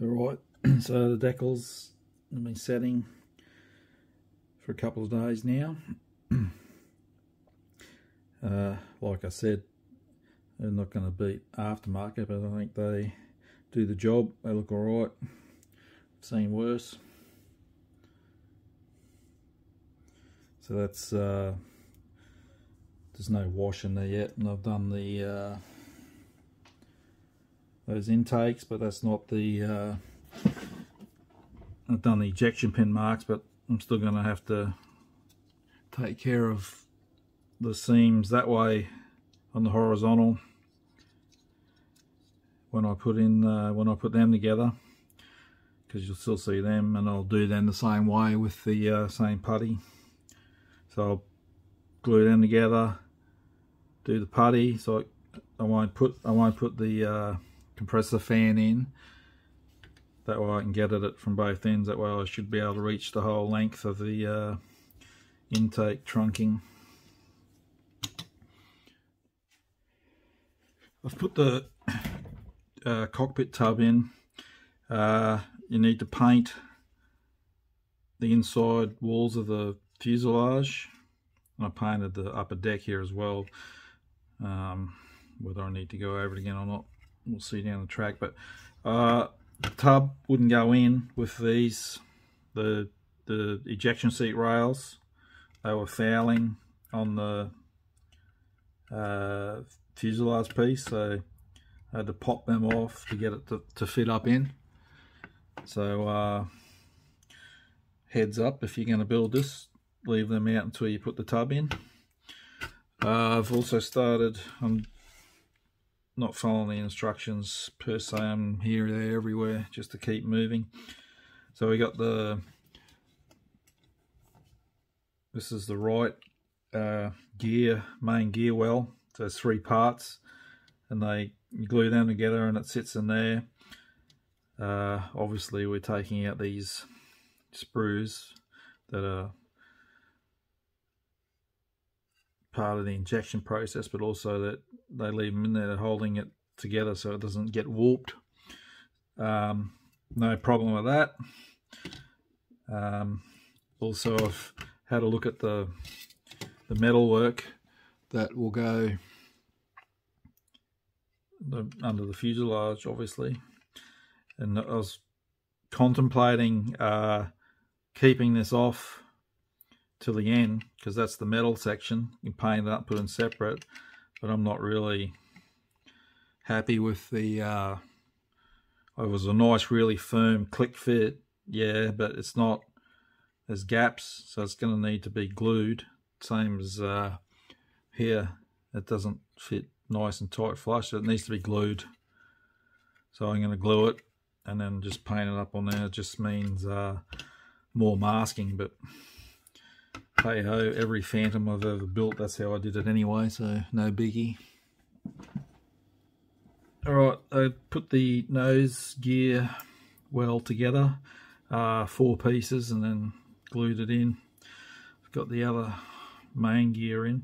Alright, so the decals have been setting for a couple of days now. Like I said, they're not going to beat aftermarket, but I think they do the job. They look alright. I've seen worse. So that's there's no wash in there yet, and I've done the those intakes, but that's not the I've done the ejection pin marks, but I'm still going to have to take care of the seams that way on the horizontal when I put them together, because you'll still see them, and I'll do them the same way with the same putty. So I'll glue them together, do the putty, so I won't put the compressor fan in. That way I can get at it from both ends. That way I should be able to reach the whole length of the intake trunking. I've put the cockpit tub in. You need to paint the inside walls of the fuselage, and I painted the upper deck here as well. Whether I need to go over it again or not, we'll see down the track. But the tub wouldn't go in with these, the ejection seat rails. They were fouling on the fuselage piece, so I had to pop them off to get it to fit up in. So heads up, if you're going to build this, leave them out until you put the tub in. I've also started, I'm not following the instructions per se, I'm here, there, everywhere, just to keep moving. So we got this is the right main gear well. So there's 3 parts, and you glue them together and it sits in there. Obviously we're taking out these sprues that are part of the injection process, but also that they leave them in there holding it together so it doesn't get warped. No problem with that. Also, I've had a look at the metal work that will go under the fuselage, obviously, and I was contemplating keeping this off till the end, because that's the metal section. You can paint it up, put it in separate, but I'm not really happy with the it was a nice, really firm click fit, yeah, but it's not, there's gaps, so it's going to need to be glued, same as here. It doesn't fit nice and tight flush, so it needs to be glued. So I'm going to glue it and then just paint it up on there. It just means more masking, but hey ho, every Phantom I've ever built, that's how I did it anyway, so no biggie. Alright, I put the nose gear well together, 4 pieces, and then glued it in. I've got the other main gear in.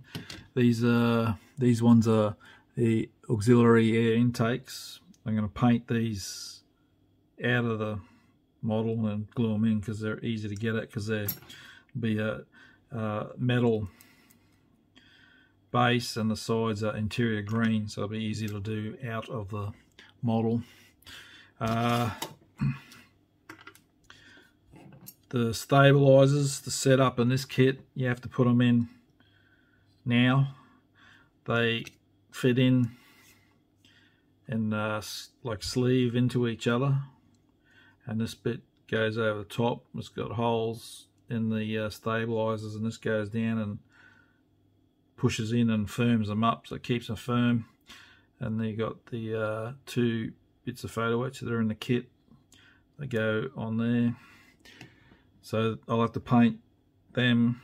These ones are the auxiliary air intakes. I'm going to paint these out of the model and glue them in because they're easy to get at, because they'll be a metal base and the sides are interior green, so it'll be easy to do out of the model. The stabilizers, the setup in this kit, you have to put them in now. They fit in and like sleeve into each other, and this bit goes over the top. It's got holes in the stabilizers, and this goes down and pushes in and firms them up, so it keeps them firm. And then you got the 2 bits of photo etch that are in the kit. They go on there, so I'll have to paint them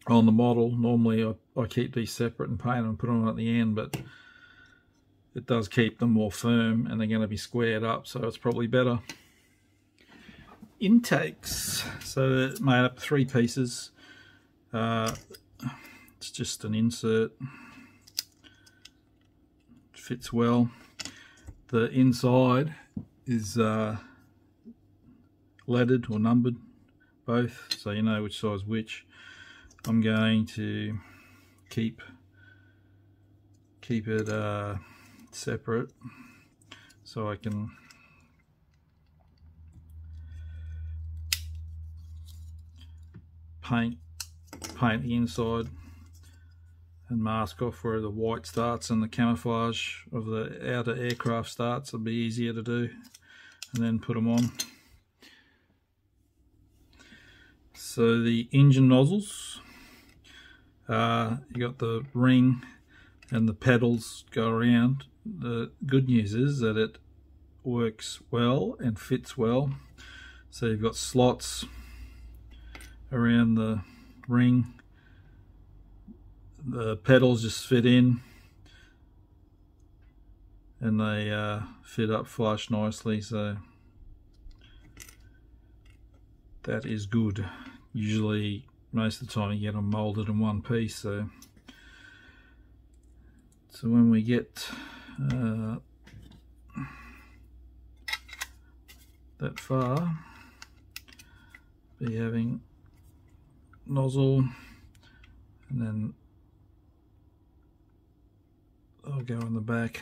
on the model. Normally I keep these separate and paint them and put them on at the end, but it does keep them more firm, and they're going to be squared up, so it's probably better. Intakes, so they're made up of 3 pieces. It's just an insert, fits well. The inside is lettered or numbered, both, so you know which side's which. I'm going to keep it separate so I can paint the inside and mask off where the white starts and the camouflage of the outer aircraft starts. It'll be easier to do, and then put them on. So the engine nozzles, you got the ring and the pedals go around. The good news is that it works well and fits well. So you've got slots around the ring. The pedals just fit in, and they fit up flush nicely, so that is good. Usually most of the time you get them molded in one piece, so when we get that far, be having nozzle, and then I'll go in the back.